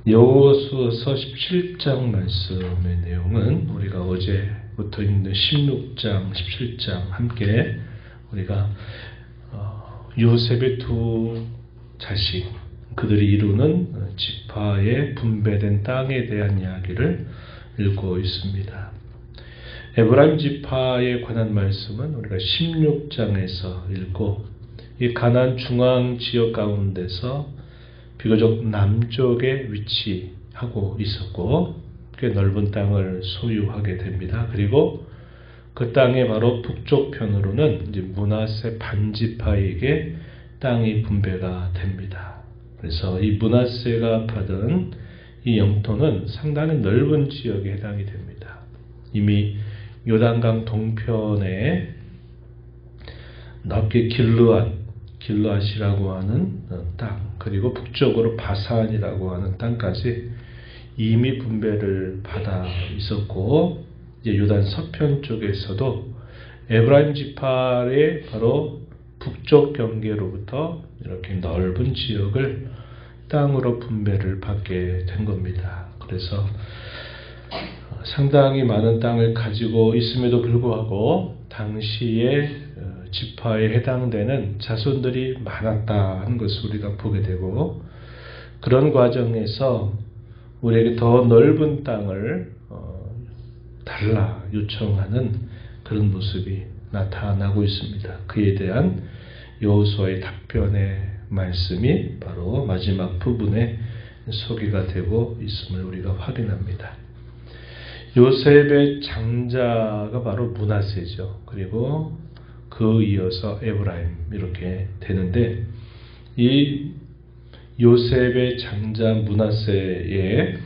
여호수아서 17장 말씀의 내용은 우리가 어제부터 있는 16장, 17장 함께 우리가 요셉의 두 자식, 그들이 이루는 지파의 분배된 땅에 대한 이야기를 읽고 있습니다. 에브라임 지파에 관한 말씀은 우리가 16장에서 읽고, 이 가나안 중앙 지역 가운데서 비교적 남쪽에 위치하고 있었고 꽤 넓은 땅을 소유하게 됩니다. 그리고 그 땅의 바로 북쪽편으로는 이제 므낫세 반지파에게 땅이 분배가 됩니다. 그래서 이 므낫세가 받은 이 영토는 상당히 넓은 지역에 해당이 됩니다. 이미 요단강 동편에 넓게 길르앗이라고 하는 땅, 그리고 북쪽으로 바산이라고 하는 땅까지 이미 분배를 받아 있었고, 이제 요단 서편 쪽에서도 에브라임 지파의 바로 북쪽 경계로부터 이렇게 넓은 지역을 땅으로 분배를 받게 된 겁니다. 그래서 상당히 많은 땅을 가지고 있음에도 불구하고 당시에 지파에 해당되는 자손들이 많았다 하는 것을 우리가 보게 되고, 그런 과정에서 우리에게 더 넓은 땅을 달라 요청하는 그런 모습이 나타나고 있습니다. 그에 대한 여호수아의 답변의 말씀이 바로 마지막 부분에 소개가 되고 있음을 우리가 확인합니다. 요셉의 장자가 바로 므낫세죠. 그리고 그 이어서 에브라임 이렇게 되는데, 이 요셉의 장자 므낫세의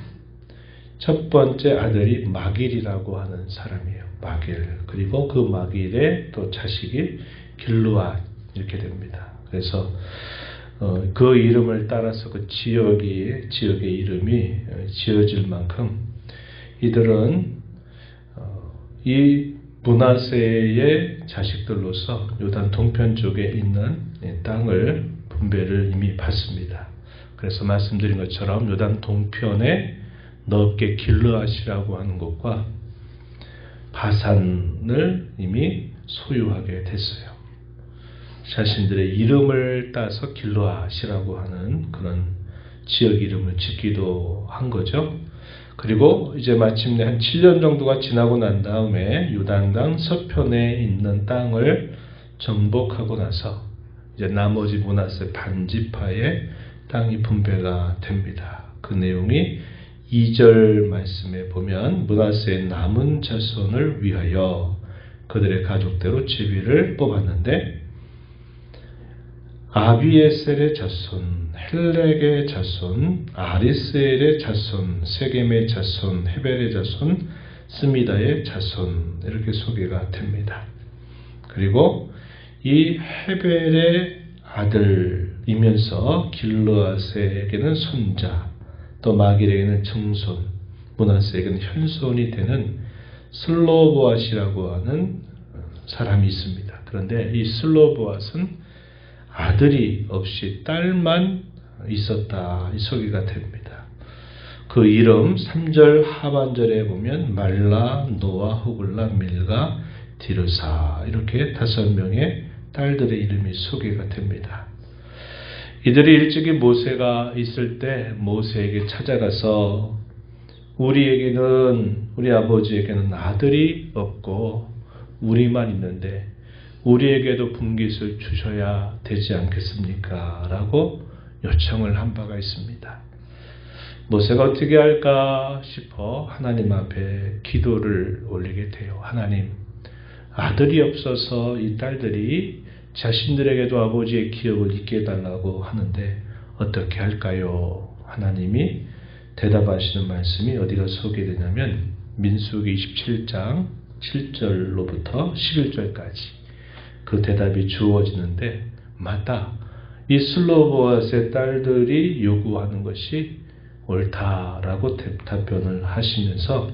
첫 번째 아들이 마길이라고 하는 사람이에요. 마길. 그리고 그 마길의 또 자식이 길르앗 이렇게 됩니다. 그래서 그 이름을 따라서 그 지역의 이름이 지어질 만큼 이들은 이 므낫세의 자식들로서 요단 동편 쪽에 있는 땅을 분배를 이미 받습니다. 그래서 말씀드린 것처럼 요단 동편에 넓게 길르앗이라고 하는 곳과 바산을 이미 소유하게 됐어요. 자신들의 이름을 따서 길르앗이라고 하는 그런 지역 이름을 짓기도 한 거죠. 그리고 이제 마침내 한 7년 정도가 지나고 난 다음에 요단강 서편에 있는 땅을 정복하고 나서 이제 나머지 므낫세 반지파의 땅이 분배가 됩니다. 그 내용이 2절 말씀에 보면 므낫세의 남은 자손을 위하여 그들의 가족대로 제비를 뽑았는데, 아비에셀의 자손, 헬렉의 자손, 아리스엘의 자손, 세겜의 자손, 헤벨의 자손, 스미다의 자손 이렇게 소개가 됩니다. 그리고 이 헤벨의 아들이면서 길르앗에게는 손자, 또 마길에게는 증손, 므낫세에게는 현손이 되는 슬로보앗이라고 하는 사람이 있습니다. 그런데 이 슬로보앗은 아들이 없이 딸만 있었다, 이 소개가 됩니다. 그 이름 3절 하반절에 보면 말라, 노아, 호글라, 밀가, 디르사 이렇게 5명의 딸들의 이름이 소개가 됩니다. 이들이 일찍이 모세가 있을 때 모세에게 찾아가서 우리 아버지에게는 아들이 없고 우리만 있는데 우리에게도 분깃을 주셔야 되지 않겠습니까? 라고 요청을 한 바가 있습니다. 모세가 어떻게 할까 싶어 하나님 앞에 기도를 올리게 돼요. 하나님, 아들이 없어서 이 딸들이 자신들에게도 아버지의 기억을 잊게 해달라고 하는데 어떻게 할까요? 하나님이 대답하시는 말씀이 어디가 소개되냐면 민수기 27장 7절로부터 11절까지 그 대답이 주어지는데, 맞다, 이 슬로보앗의 딸들이 요구하는 것이 옳다라고 답변을 하시면서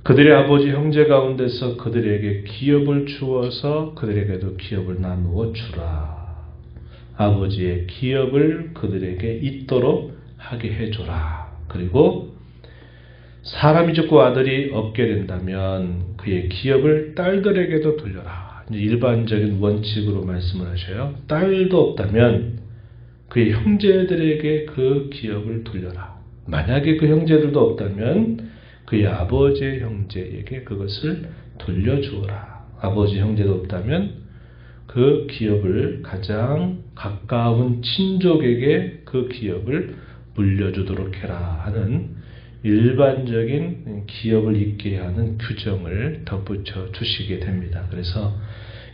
그들의 아버지 형제 가운데서 그들에게 기업을 주어서 그들에게도 기업을 나누어 주라. 아버지의 기업을 그들에게 있도록 하게 해줘라. 그리고 사람이 죽고 아들이 없게 된다면 그의 기업을 딸들에게도 돌려라. 일반적인 원칙으로 말씀을 하셔요. 딸도 없다면 그의 형제들에게 그 기업을 돌려라. 만약에 그 형제들도 없다면 그의 아버지의 형제에게 그것을 돌려주어라. 아버지 형제도 없다면 그 기업을 가장 가까운 친족에게 그 기업을 물려주도록 해라 하는 일반적인 기업을 잇게 하는 규정을 덧붙여 주시게 됩니다. 그래서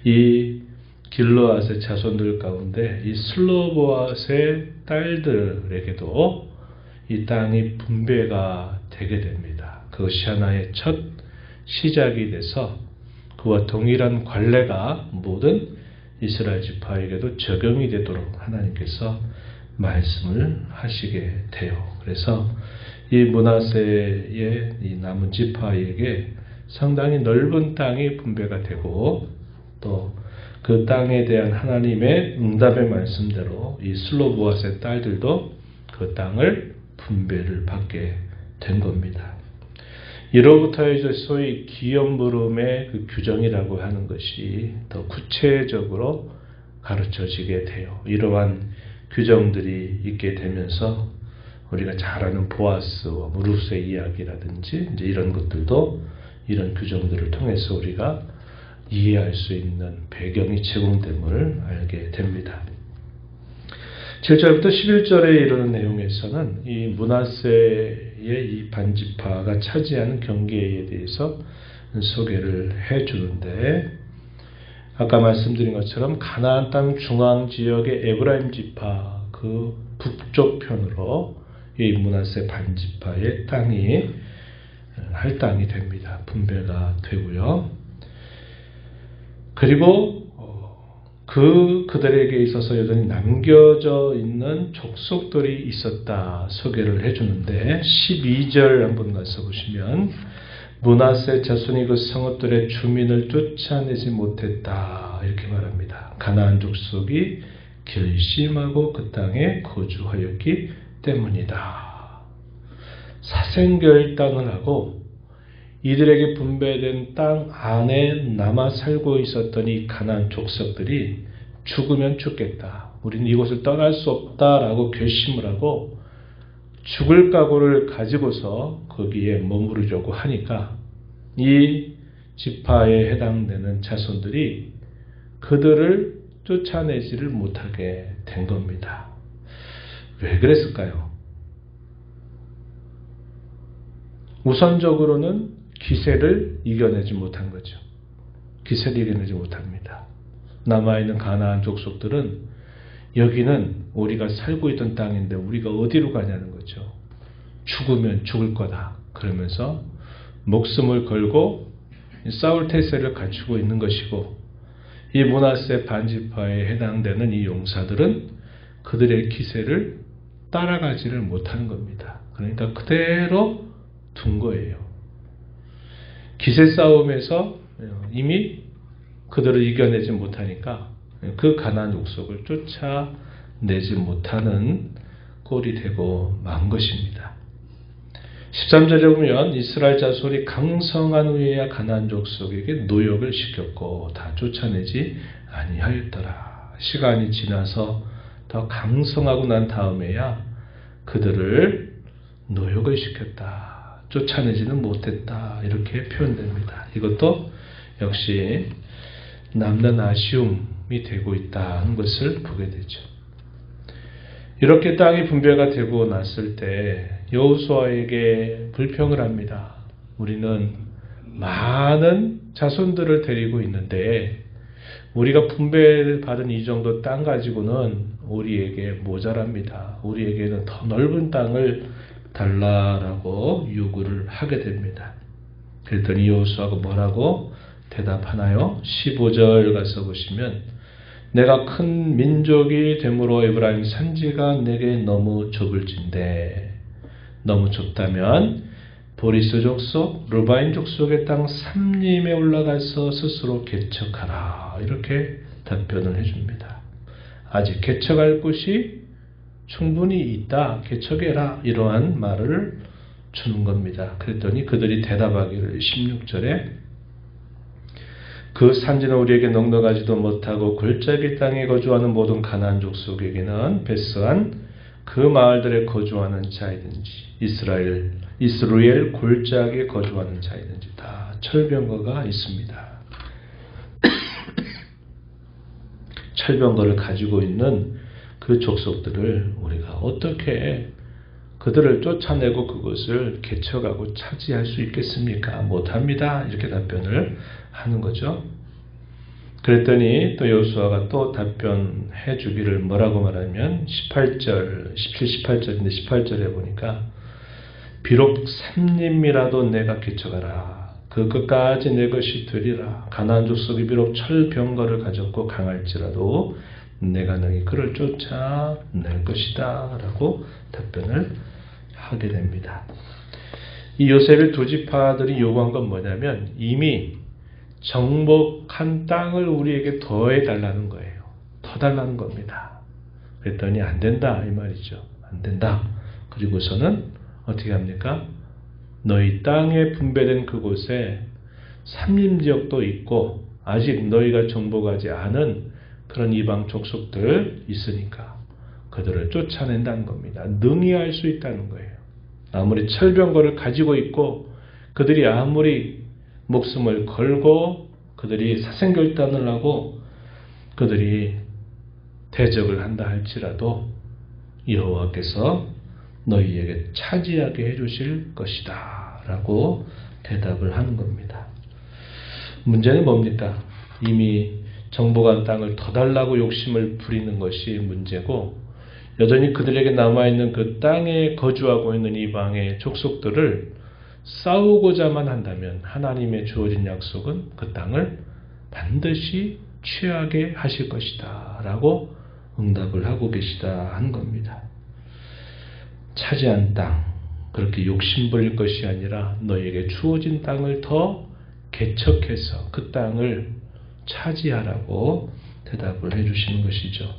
이 길르앗의 자손들 가운데 이 슬로보앗의 딸들에게도 이 땅이 분배가 되게 됩니다. 그것이 하나의 첫 시작이 돼서 그와 동일한 관례가 모든 이스라엘 지파에게도 적용이 되도록 하나님께서 말씀을 하시게 돼요. 그래서 이 므낫세의 이 남은 지파에게 상당히 넓은 땅이 분배가 되고 또 그 땅에 대한 하나님의 응답의 말씀대로 이 슬로보앗의 딸들도 그 땅을 분배를 받게 된 겁니다. 이로부터 이제 소위 기업 물음의 그 규정이라고 하는 것이 더 구체적으로 가르쳐지게 돼요. 이러한 규정들이 있게 되면서 우리가 잘 아는 보아스와 루스의 이야기라든지 이제 이런 것들도 이런 규정들을 통해서 우리가 이해할 수 있는 배경이 제공됨을 알게 됩니다. 7절부터 11절에 이르는 내용에서는 이 므낫세의 이 반지파가 차지하는 경계에 대해서 소개를 해주는데 아까 말씀드린 것처럼 가나안 땅 중앙 지역의 에브라임 지파 그 북쪽 편으로 이 므낫세 반지파의 땅이 할당이 됩니다. 분배가 되고요. 그리고 그들에게 있어서 여전히 남겨져 있는 족속들이 있었다 소개를 해주는데 12절 한번 가서 보시면 므낫세 자손이 그 성읍들의 주민을 쫓아내지 못했다 이렇게 말합니다. 가나안 족속이 결심하고 그 땅에 거주하였기 때문이다. 사생결단을 하고 이들에게 분배된 땅 안에 남아 살고 있었던 이 가나안 족속들이 죽으면 죽겠다. 우리는 이곳을 떠날 수 없다라고 결심을 하고 죽을 각오를 가지고서 거기에 머무르려고 하니까 이 지파에 해당되는 자손들이 그들을 쫓아내지를 못하게 된 겁니다. 왜 그랬을까요? 우선적으로는 기세를 이겨내지 못한 거죠. 기세를 이겨내지 못합니다. 남아있는 가나안 족속들은 여기는 우리가 살고 있던 땅인데 우리가 어디로 가냐는 거죠. 죽으면 죽을 거다. 그러면서 목숨을 걸고 싸울 태세를 갖추고 있는 것이고 이 므낫세 반지파에 해당되는 이 용사들은 그들의 기세를 따라가지를 못하는 겁니다. 그러니까 그대로 둔 거예요. 기세 싸움에서 이미 그들을 이겨내지 못하니까 그 가나안 족속을 쫓아내지 못하는 꼴이 되고 만 것입니다. 13절에 보면 이스라엘 자손이 강성한 후에야 가나안 족속에게 노역을 시켰고 다 쫓아내지 아니하였더라. 시간이 지나서 더 강성하고 난 다음에야 그들을 노역을 시켰다. 쫓아내지는 못했다. 이렇게 표현됩니다. 이것도 역시 남는 아쉬움이 되고 있다는 것을 보게 되죠. 이렇게 땅이 분배가 되고 났을 때 여호수아에게 불평을 합니다. 우리는 많은 자손들을 데리고 있는데 우리가 분배를 받은 이 정도 땅 가지고는 우리에게 모자랍니다. 우리에게는 더 넓은 땅을 달라라고 요구를 하게 됩니다. 그랬더니 여호수아가 뭐라고 대답하나요? 15절 가서 보시면 내가 큰 민족이 되므로 에브라임 산지가 내게 너무 좁을진데 너무 좁다면 보리스 족속, 르바인 족속의 땅 삼림에 올라가서 스스로 개척하라. 이렇게 답변을 해줍니다. 아직 개척할 곳이 충분히 있다. 개척해라. 이러한 말을 주는 겁니다. 그랬더니 그들이 대답하기를 16절에 그 산지는 우리에게 넉넉하지도 못하고 골짜기 땅에 거주하는 모든 가나안 족속에게는 베스한 그 마을들에 거주하는 자이든지 이스라엘 골짜기에 거주하는 자이든지 다 철병거가 있습니다. 철병거를 가지고 있는 그 족속들을 우리가 어떻게 그들을 쫓아내고 그것을 개척하고 차지할 수 있겠습니까? 못합니다. 이렇게 답변을 하는 거죠. 그랬더니 또 여호수아가 또 답변해 주기를 뭐라고 말하면 17, 18절인데 18절에 보니까 비록 산림이라도 내가 개척하라. 그 끝까지 내 것이 되리라. 가나안 족속이 비록 철병거를 가졌고 강할지라도 내가 너희 그를 쫓아낼 것이다. 라고 답변을 하게 됩니다. 이 요셉의 두 지파들이 요구한 건 뭐냐면 이미 정복한 땅을 우리에게 더해달라는 거예요. 더 달라는 겁니다. 그랬더니 안 된다 이 말이죠. 안 된다. 그리고서는 어떻게 합니까? 너희 땅에 분배된 그곳에 산림지역도 있고 아직 너희가 정복하지 않은 그런 이방 족속들 있으니까 그들을 쫓아낸다는 겁니다. 능히 할 수 있다는 거예요. 아무리 철병거를 가지고 있고 그들이 아무리 목숨을 걸고 그들이 사생결단을 하고 그들이 대적을 한다 할지라도 여호와께서 너희에게 차지하게 해주실 것이다 라고 대답을 하는 겁니다. 문제는 뭡니까? 이미 정복한 땅을 더 달라고 욕심을 부리는 것이 문제고 여전히 그들에게 남아있는 그 땅에 거주하고 있는 이방의 족속들을 싸우고자만 한다면 하나님의 주어진 약속은 그 땅을 반드시 취하게 하실 것이다 라고 응답을 하고 계시다 하는 겁니다. 차지한 땅, 그렇게 욕심부릴 것이 아니라 너에게 주어진 땅을 더 개척해서 그 땅을 차지하라고 대답을 해주시는 것이죠.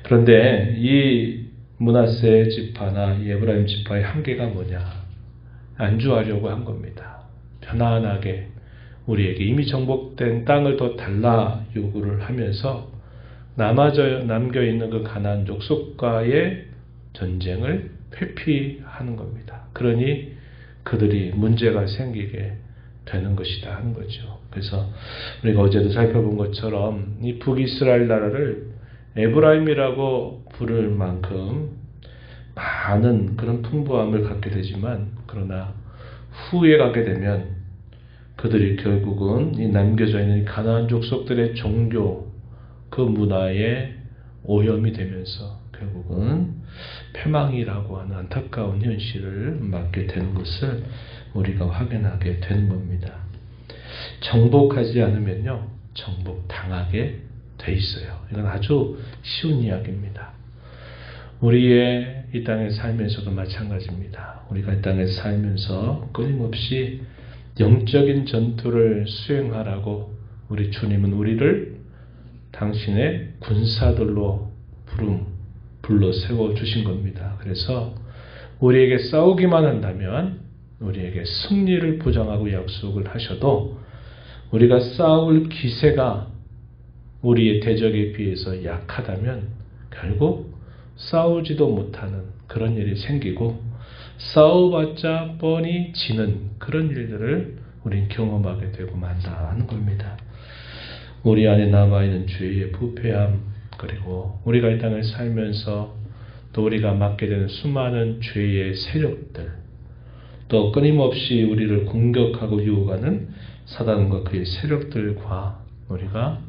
그런데 이 므낫세 지파나 이 에브라임 지파의 한계가 뭐냐? 안주하려고 한 겁니다. 편안하게 우리에게 이미 정복된 땅을 더 달라 요구를 하면서 남겨있는 그 가나안 족속과의 전쟁을 회피하는 겁니다. 그러니 그들이 문제가 생기게 되는 것이다 하는 거죠. 그래서 우리가 어제도 살펴본 것처럼 이 북이스라엘 나라를 에브라임이라고 부를 만큼 많은 그런 풍부함을 갖게 되지만 그러나 후에 가게 되면 그들이 결국은 이 남겨져 있는 가나안 족속들의 종교 그 문화에 오염이 되면서 결국은 패망이라고 하는 안타까운 현실을 맞게 되는 것을 우리가 확인하게 되는 겁니다. 정복하지 않으면요, 정복당하게 돼 있어요. 이건 아주 쉬운 이야기입니다. 우리의 이 땅에 살면서도 마찬가지입니다. 우리가 이 땅에 살면서 끊임없이 영적인 전투를 수행하라고 우리 주님은 우리를 당신의 군사들로 불러 세워주신 겁니다. 그래서 우리에게 싸우기만 한다면 우리에게 승리를 보장하고 약속을 하셔도 우리가 싸울 기세가 우리의 대적에 비해서 약하다면 결국 싸우지도 못하는 그런 일이 생기고 싸워봤자 뻔히 지는 그런 일들을 우린 경험하게 되고 만다 하는 겁니다. 우리 안에 남아있는 죄의 부패함, 그리고 우리가 이 땅을 살면서 또 우리가 맡게 되는 수많은 죄의 세력들, 또 끊임없이 우리를 공격하고 유혹하는 사단과 그의 세력들과 우리가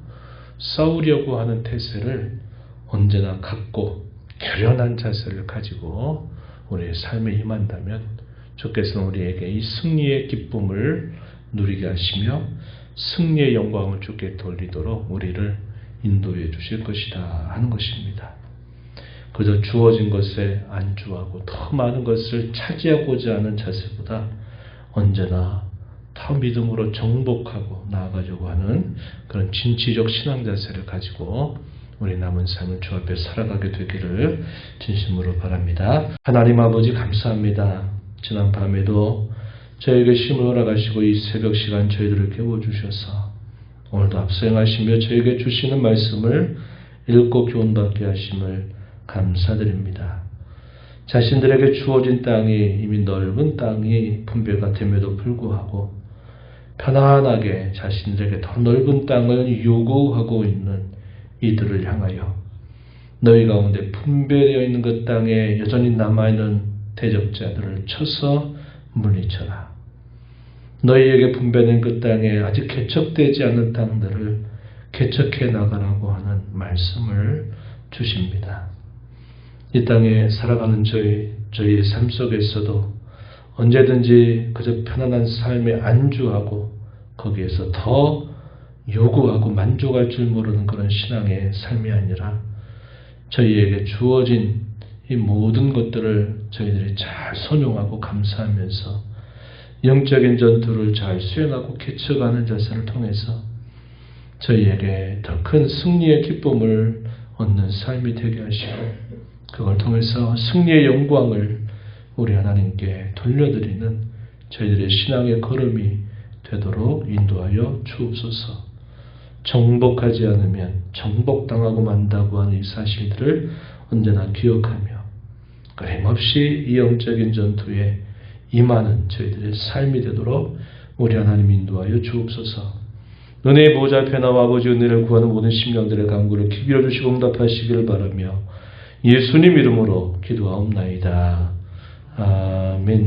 싸우려고 하는 태세를 언제나 갖고 결연한 자세를 가지고 우리의 삶에 임한다면 주께서는 우리에게 이 승리의 기쁨을 누리게 하시며 승리의 영광을 주께 돌리도록 우리를 인도해 주실 것이다 하는 것입니다. 그저 주어진 것에 안주하고 더 많은 것을 차지하고자 하는 자세보다 언제나 더 믿음으로 정복하고 나아가려고 하는 그런 진취적 신앙 자세를 가지고 우리 남은 삶을 주 앞에 살아가게 되기를 진심으로 바랍니다. 하나님 아버지 감사합니다. 지난 밤에도 저에게 쉼을 허락하시고 이 새벽 시간 저희들을 깨워주셔서 오늘도 앞서행하시며 저에게 주시는 말씀을 읽고 교훈받게 하심을 감사드립니다. 자신들에게 주어진 땅이 이미 넓은 땅이 분배가 됨에도 불구하고 편안하게 자신들에게 더 넓은 땅을 요구하고 있는 이들을 향하여 너희 가운데 분배되어 있는 그 땅에 여전히 남아있는 대적자들을 쳐서 물리쳐라. 너희에게 분배된 그 땅에 아직 개척되지 않은 땅들을 개척해 나가라고 하는 말씀을 주십니다. 이 땅에 살아가는 저희의 삶 속에서도 언제든지 그저 편안한 삶에 안주하고 거기에서 더 요구하고 만족할 줄 모르는 그런 신앙의 삶이 아니라 저희에게 주어진 이 모든 것들을 저희들이 잘 선용하고 감사하면서 영적인 전투를 잘 수행하고 개척하는 자세를 통해서 저희에게 더 큰 승리의 기쁨을 얻는 삶이 되게 하시고 그걸 통해서 승리의 영광을 우리 하나님께 돌려드리는 저희들의 신앙의 걸음이 되도록 인도하여 주옵소서. 정복하지 않으면 정복당하고 만다고 하는 이 사실들을 언제나 기억하며 끊임없이 이 영적인 전투에 임하는 저희들의 삶이 되도록 우리 하나님 인도하여 주옵소서. 은혜의 보좌 앞에 나와 아버지 은혜를 구하는 모든 심령들의 간구를 귀 기울여 주시고 응답하시기를 바라며 예수님 이름으로 기도하옵나이다. 아멘.